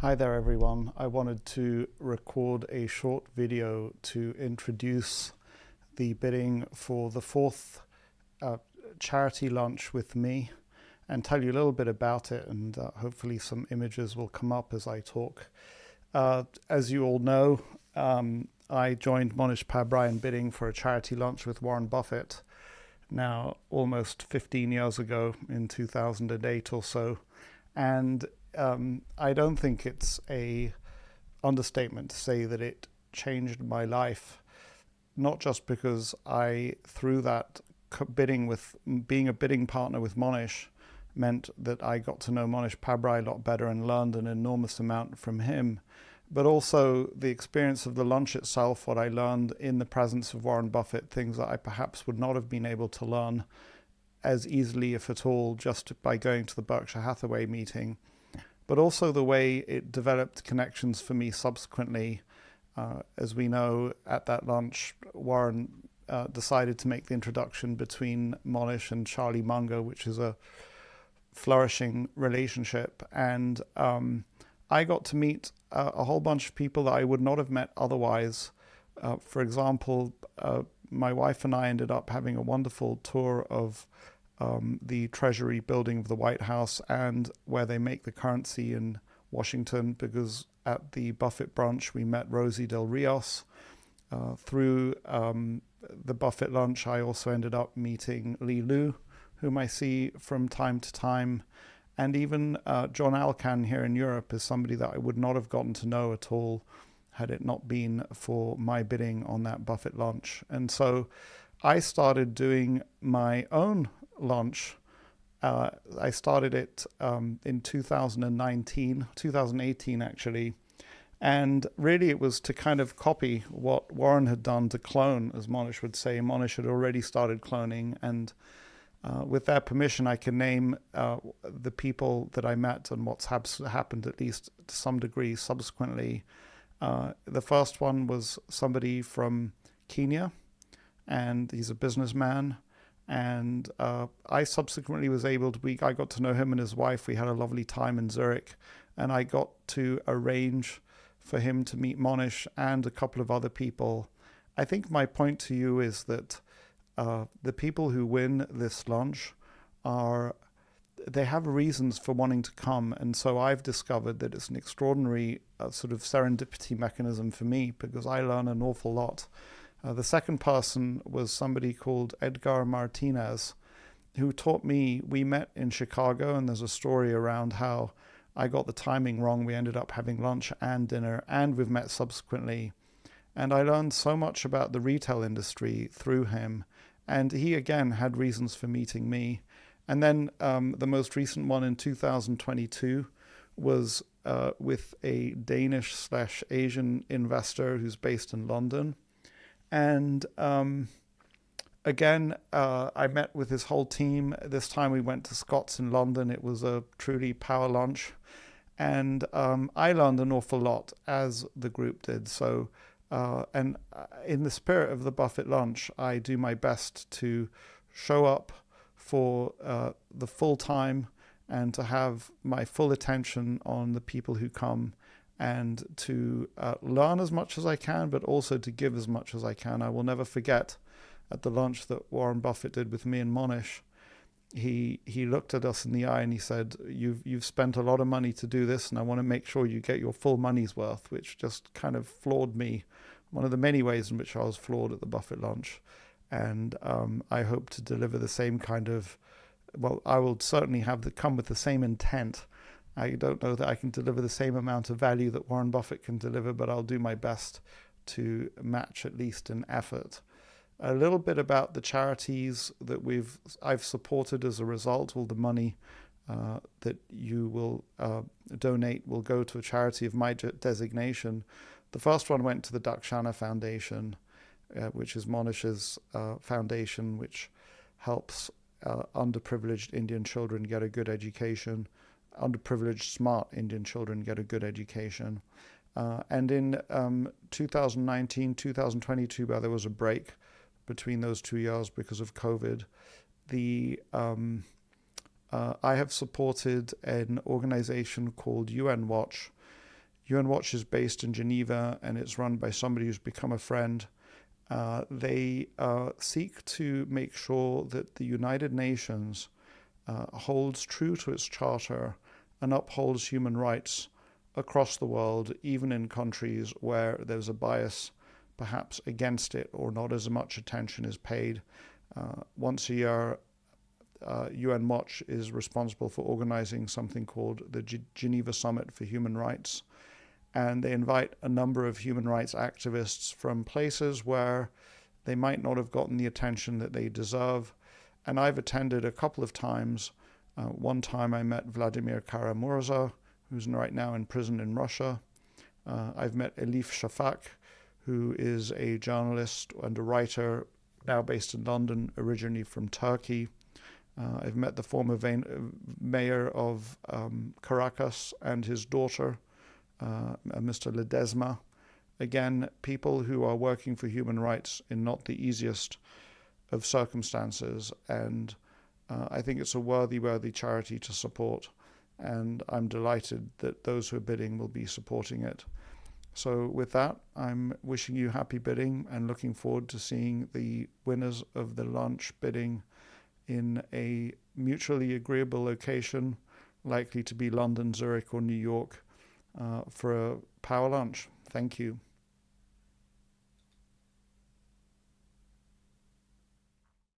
Hi there everyone. I wanted to record a short video to introduce the bidding for the fourth charity lunch with me and tell you a little bit about it, and hopefully some images will come up as I talk. As you all know, I joined Monish Pabrai in bidding for a charity lunch with Warren Buffett now almost 15 years ago in 2008 or so, and I don't think it's a understatement to say that it changed my life, not just because through that bidding with being a bidding partner with Monish meant that I got to know Monish Pabrai a lot better and learned an enormous amount from him, but also the experience of the lunch itself, what I learned in the presence of Warren Buffett, things that I perhaps would not have been able to learn as easily, if at all, just by going to the Berkshire Hathaway meeting. But also the way it developed connections for me subsequently. As we know, at that lunch, Warren decided to make the introduction between Monish and Charlie Munger, which is a flourishing relationship. And I got to meet a whole bunch of people that I would not have met otherwise. For example, my wife and I ended up having a wonderful tour of the Treasury building of the White House and where they make the currency in Washington, because at the Buffett brunch we met Rosie del Rios. Through the Buffett lunch, I also ended up meeting Lilu, whom I see from time to time, and even John Elkann here in Europe is somebody that I would not have gotten to know at all had it not been for my bidding on that Buffett lunch. And so I started doing my own lunch. I started it in 2018 actually, and really it was to kind of copy what Warren had done, to clone, as Monish would say. Monish had already started cloning, and with their permission I can name the people that I met and what's happened, at least to some degree, subsequently. The first one was somebody from Kenya, and he's a businessman. And I subsequently was able to, I got to know him and his wife. We had a lovely time in Zurich, and I got to arrange for him to meet Monish and a couple of other people. I think my point to you is that the people who win this lunch they have reasons for wanting to come. And so I've discovered that it's an extraordinary sort of serendipity mechanism for me, because I learn an awful lot. The second person was somebody called Edgar Martinez, who taught me. We met in Chicago, and there's a story around how I got the timing wrong. We ended up having lunch and dinner, and we've met subsequently. And I learned so much about the retail industry through him. And he, again, had reasons for meeting me. And then the most recent one in 2022 was with a Danish/Asian investor who's based in London. And again, I met with his whole team. This time we went to Scott's in London. It was a truly power lunch. And I learned an awful lot, as the group did. So, and in the spirit of the Buffett lunch, I do my best to show up for the full time and to have my full attention on the people who come, and to learn as much as I can, but also to give as much as I can. I will never forget at the lunch that Warren Buffett did with me and Monish. He looked at us in the eye and he said, you've spent a lot of money to do this, and I want to make sure you get your full money's worth, which just kind of floored me. One of the many ways in which I was floored at the Buffett lunch. And I hope to deliver the same kind of, well, I will certainly come with the same intent. I don't know that I can deliver the same amount of value that Warren Buffett can deliver, but I'll do my best to match at least in effort. A little bit about the charities that I've supported as a result. All the money that you will donate will go to a charity of my designation. The first one went to the Dakshana Foundation, which is Monish's foundation, which helps underprivileged Indian children get a good education. Underprivileged, smart Indian children get a good education. And in 2019, 2022, where there was a break between those 2 years because of COVID, I have supported an organization called UN Watch, UN Watch is based in Geneva, and it's run by somebody who's become a friend. They seek to make sure that the United Nations holds true to its charter and upholds human rights across the world, even in countries where there's a bias perhaps against it or not as much attention is paid. Once a year, UN Watch is responsible for organizing something called the Geneva Summit for Human Rights. And they invite a number of human rights activists from places where they might not have gotten the attention that they deserve. And I've attended a couple of times. One time I met Vladimir Kara-Murza, who's right now in prison in Russia. I've met Elif Shafak, who is a journalist and a writer now based in London, originally from Turkey. I've met the former mayor of Caracas and his daughter, Mr. Ledesma. Again, people who are working for human rights in not the easiest of circumstances. And I think it's a worthy charity to support. And I'm delighted that those who are bidding will be supporting it. So with that, I'm wishing you happy bidding and looking forward to seeing the winners of the lunch bidding in a mutually agreeable location, likely to be London, Zurich, or New York, for a power lunch. Thank you.